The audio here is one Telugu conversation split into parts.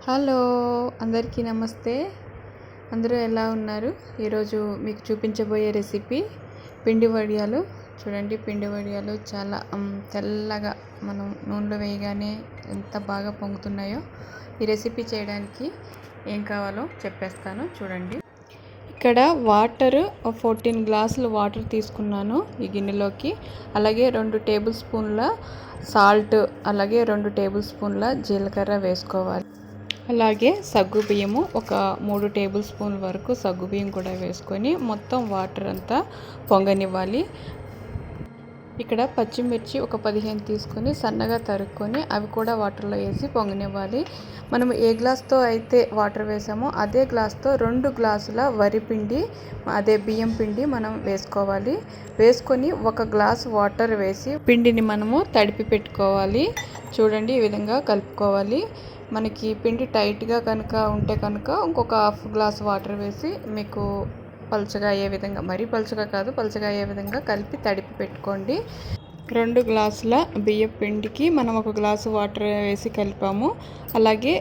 హలో అందరికీ నమస్తే. అందరూ ఎలా ఉన్నారు? ఈరోజు మీకు చూపించబోయే రెసిపీ పిండి వడియాలు. చూడండి, పిండి వడియాలు చాలా తెల్లగా మనం నూనెలో వేయగానే ఎంత బాగా పొంగుతున్నాయో. ఈ రెసిపీ చేయడానికి ఏం కావాలో చెప్పేస్తాను చూడండి. ఇక్కడ వాటర్ 14 గ్లాసులు వాటర్ తీసుకున్నాను ఈ గిన్నెలోకి. అలాగే 2 టేబుల్ స్పూన్ల సాల్ట్, అలాగే 2 టేబుల్ స్పూన్ల జీలకర్ర వేసుకోవాలి. అలాగే సగ్గుబియ్యము ఒక 3 టేబుల్ స్పూన్ల వరకు సగ్గుబియ్యం కూడా వేసుకొని మొత్తం వాటర్ అంతా పొంగనివ్వాలి. ఇక్కడ పచ్చిమిర్చి ఒక 15 తీసుకొని సన్నగా తరుక్కొని అవి కూడా వాటర్లో వేసి పొంగనివ్వాలి. మనం ఏ గ్లాస్తో అయితే వాటర్ వేసామో అదే గ్లాస్తో 2 గ్లాసుల వరి పిండి, అదే బియ్యం పిండి మనం వేసుకోవాలి. వేసుకొని 1 గ్లాస్ వాటర్ వేసి పిండిని మనము తడిపి పెట్టుకోవాలి. చూడండి, ఈ విధంగా కలుపుకోవాలి. మనకి పిండి టైట్గా కనుక ఉంటే కనుక ఇంకొక హాఫ్ గ్లాస్ వాటర్ వేసి మీకు పలుచగా అయ్యే విధంగా, మరీ పలుచగా కాదు, పలుచగా అయ్యే విధంగా కలిపి తడిపి పెట్టుకోండి. 2 గ్లాసుల బియ్యం పిండికి మనం 1 గ్లాసు వాటర్ వేసి కలిపాము. అలాగే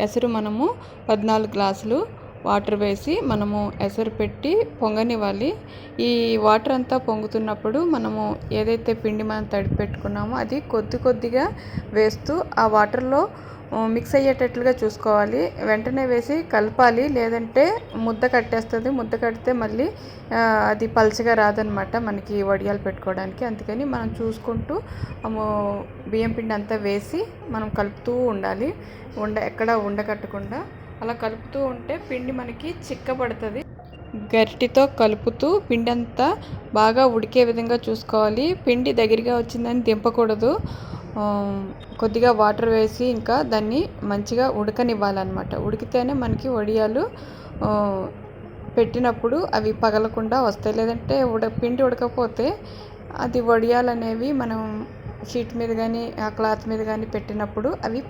ఎసరు మనము 14 గ్లాసులు వాటర్ వేసి మనము ఎసరు పెట్టి పొంగనివ్వాలి. ఈ వాటర్ అంతా పొంగుతున్నప్పుడు మనము ఏదైతే పిండి మనం తడిపి పెట్టుకున్నామో అది కొద్దిగా వేస్తూ ఆ వాటర్లో మిక్స్ అయ్యేటట్లుగా చూసుకోవాలి. వెంటనే వేసి కలపాలి, లేదంటే ముద్ద కట్టేస్తుంది. ముద్ద కడితే మళ్ళీ అది పలుచగా రాదనమాట మనకి వడియాలు పెట్టుకోవడానికి. అందుకని మనం చూసుకుంటూ బియ్యం పిండి అంతా వేసి మనం కలుపుతూ ఉండాలి. ఎక్కడ ఉండకట్టకుండా అలా కలుపుతూ ఉంటే పిండి మనకి చిక్కబడుతుంది. గరిటితో కలుపుతూ పిండి అంతా బాగా ఉడికే విధంగా చూసుకోవాలి. పిండి దగ్గరగా వచ్చిందని దింపకూడదు. కొద్దిగా వాటర్ వేసి ఇంకా దాన్ని మంచిగా ఉడకనివ్వాలన్నమాట. ఉడికితేనే మనకి వడియాలు పెట్టినప్పుడు అవి పగలకుండా వస్తాయి. లేదంటే పిండి ఉడకపోతే అది వడియాలు అనేవి మనం షీట్ మీద కానీ ఆ క్లాత్ మీద కానీ పెట్టినప్పుడు అవి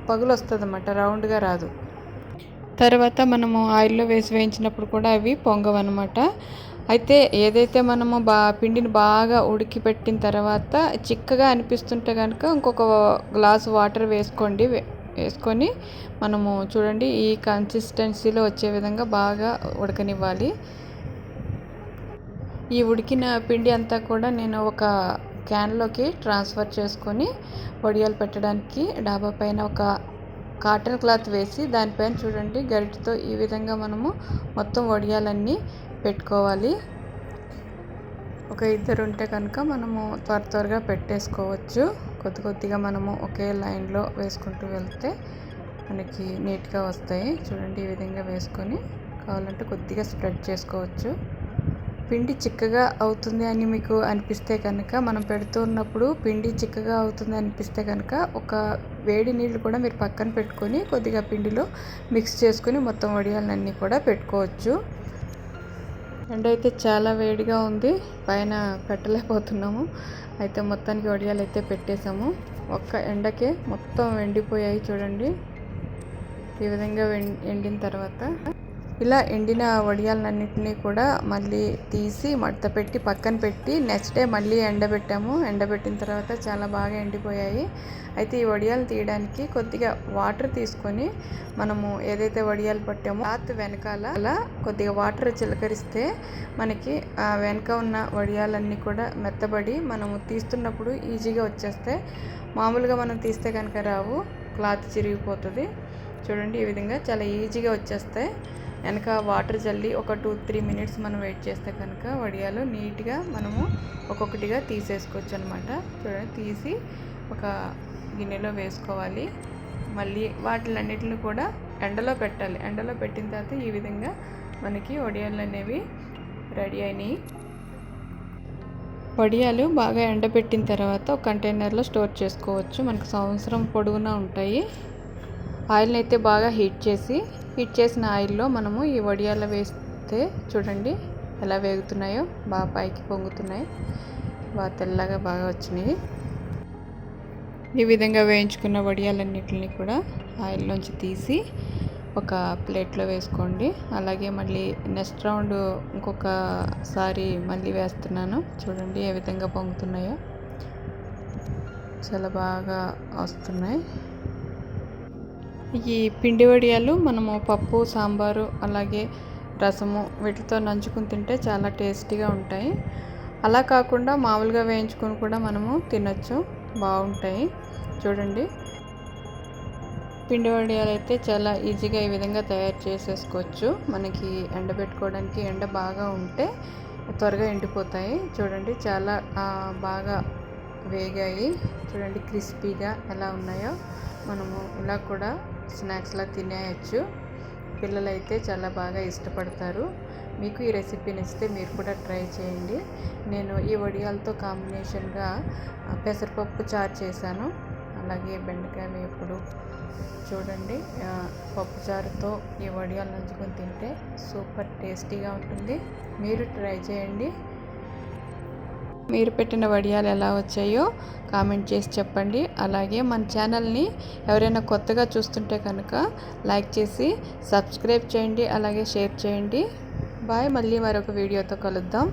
పగులు వస్తుంది అన్నమాట, రౌండ్గా రాదు. తర్వాత మనము ఆయిల్లో వేసి వేయించినప్పుడు కూడా అవి పొంగవన్నమాట. అయితే ఏదైతే మనము పిండిని బాగా ఉడికి పెట్టిన తర్వాత చిక్కగా అనిపిస్తుంటే కనుక ఇంకొక గ్లాసు వాటర్ వేసుకొని మనము చూడండి ఈ కన్సిస్టెన్సీలో వచ్చే విధంగా బాగా ఉడకనివ్వాలి. ఈ ఉడికిన పిండి అంతా కూడా నేను ఒక క్యాన్లోకి ట్రాన్స్ఫర్ చేసుకొని వడియాలు పెట్టడానికి డాబా పైన ఒక కాటన్ క్లాత్ వేసి దానిపైన చూడండి గరిటెతో ఈ విధంగా మనము మొత్తం వడియాలన్నీ పెట్టుకోవాలి. ఒక 2 ఉంటే కనుక మనము త్వరగా పెట్టేసుకోవచ్చు. కొద్దిగా మనము ఒకే లైన్లో వేసుకుంటూ వెళ్తే మనకి నీట్గా వస్తాయి. చూడండి, ఈ విధంగా వేసుకొని కావాలంటే కొద్దిగా స్ప్రెడ్ చేసుకోవచ్చు. పిండి చిక్కగా అవుతుంది అని మీకు అనిపిస్తే కనుక, మనం పెడుతున్నప్పుడు పిండి చిక్కగా అవుతుంది అనిపిస్తే కనుక ఒక వేడి నీళ్ళు కూడా మీరు పక్కన పెట్టుకొని కొద్దిగా పిండిలో మిక్స్ చేసుకొని మొత్తం వడియాలన్నీ కూడా పెట్టుకోవచ్చు. ఎండ అయితే చాలా వేడిగా ఉంది, పైన పెట్టలేకపోతున్నాము. అయితే మొత్తానికి వడియాలు అయితే పెట్టేసాము. ఒక్క ఎండకే మొత్తం ఎండిపోయాయి. చూడండి, ఈ విధంగా ఎండిన తర్వాత ఇలా ఎండిన వడియాలన్నింటినీ కూడా మళ్ళీ తీసి మడత పెట్టి పక్కన పెట్టి నెక్స్ట్ డే మళ్ళీ ఎండబెట్టిన తర్వాత చాలా బాగా ఎండిపోయాయి. అయితే ఈ వడియాలు తీయడానికి కొద్దిగా వాటర్ తీసుకొని మనము ఏదైతే వడియాలు పట్టామో క్లాత్ వెనకాల అలా కొద్దిగా వాటర్ చిలకరిస్తే మనకి వెనక ఉన్న వడియాలన్నీ కూడా మెత్తబడి మనము తీస్తున్నప్పుడు ఈజీగా వచ్చేస్తాయి. మామూలుగా మనం తీస్తే కనుక రావు, క్లాత్ చిరిగిపోతుంది. చూడండి, ఈ విధంగా చాలా ఈజీగా వచ్చేస్తాయి. వెనక వాటర్ చల్లి ఒక 2-3 మినిట్స్ మనం వెయిట్ చేస్తే కనుక వడియాలు నీట్గా మనము ఒక్కొక్కటిగా తీసేసుకోవచ్చు అనమాట. చూడండి, తీసి ఒక గిన్నెలో వేసుకోవాలి. మళ్ళీ వాటిలన్నిటిని కూడా ఎండలో పెట్టాలి. ఎండలో పెట్టిన తర్వాత ఈ విధంగా మనకి వడియాలు అనేవి రెడీ అయినాయి. వడియాలు బాగా ఎండబెట్టిన తర్వాత ఒక కంటైనర్లో స్టోర్ చేసుకోవచ్చు. మనకు సంవత్సరం పొడవునా ఉంటాయి. ఆయిల్ని అయితే బాగా హీట్ చేసిన ఆయిల్లో మనము ఈ వడియాలు వేస్తే చూడండి ఎలా వేగుతున్నాయో, బాగా పైకి పొంగుతున్నాయి, బాగా తెల్లగా బాగా వచ్చినాయి. ఈ విధంగా వేయించుకున్న వడియాలన్నిటిని కూడా ఆయిల్లోంచి తీసి ఒక ప్లేట్లో వేసుకోండి. అలాగే మళ్ళీ నెక్స్ట్ రౌండ్ ఇంకొకసారి మళ్ళీ వేస్తున్నాను. చూడండి ఏ విధంగా పొంగుతున్నాయో, చాలా బాగా వస్తున్నాయి. ఈ పిండి వడియాలు మనము పప్పు, సాంబారు, అలాగే రసము వీటితో నంచుకుని తింటే చాలా టేస్టీగా ఉంటాయి. అలా కాకుండా మామూలుగా వేయించుకొని కూడా మనము తినొచ్చు, బాగుంటాయి. చూడండి, పిండి వడియాలు అయితే చాలా ఈజీగా ఈ విధంగా తయారు చేసేసుకోవచ్చు. మనకి ఎండబెట్టుకోవడానికి ఎండ బాగా ఉంటే త్వరగా ఎండిపోతాయి. చూడండి, చాలా బాగా వేగాయి. చూడండి క్రిస్పీగా ఎలా ఉన్నాయో. మనము ఇలా కూడా స్నాక్స్లా తినేయచ్చు. పిల్లలైతే చాలా బాగా ఇష్టపడతారు. మీకు ఈ రెసిపీ నచ్చితే మీరు కూడా ట్రై చేయండి. నేను ఈ వడియాలతో కాంబినేషన్గా పెసరపప్పు చారు చేశాను, అలాగే బెండకాయ వేపుడు. చూడండి, పప్పుచారుతో ఈ వడియాలు నంచుకొని తింటే సూపర్ టేస్టీగా ఉంటుంది. మీరు ట్రై చేయండి. మీరు పెట్టిన వడియాలు ఎలా వచ్చాయో కామెంట్ చేసి చెప్పండి. అలాగే మన ఛానల్ని ఎవరైనా కొత్తగా చూస్తుంటే కనుక లైక్ చేసి సబ్స్క్రైబ్ చేయండి, అలాగే షేర్ చేయండి. బాయ్. మళ్ళీ మరొక వీడియోతో కలుద్దాం.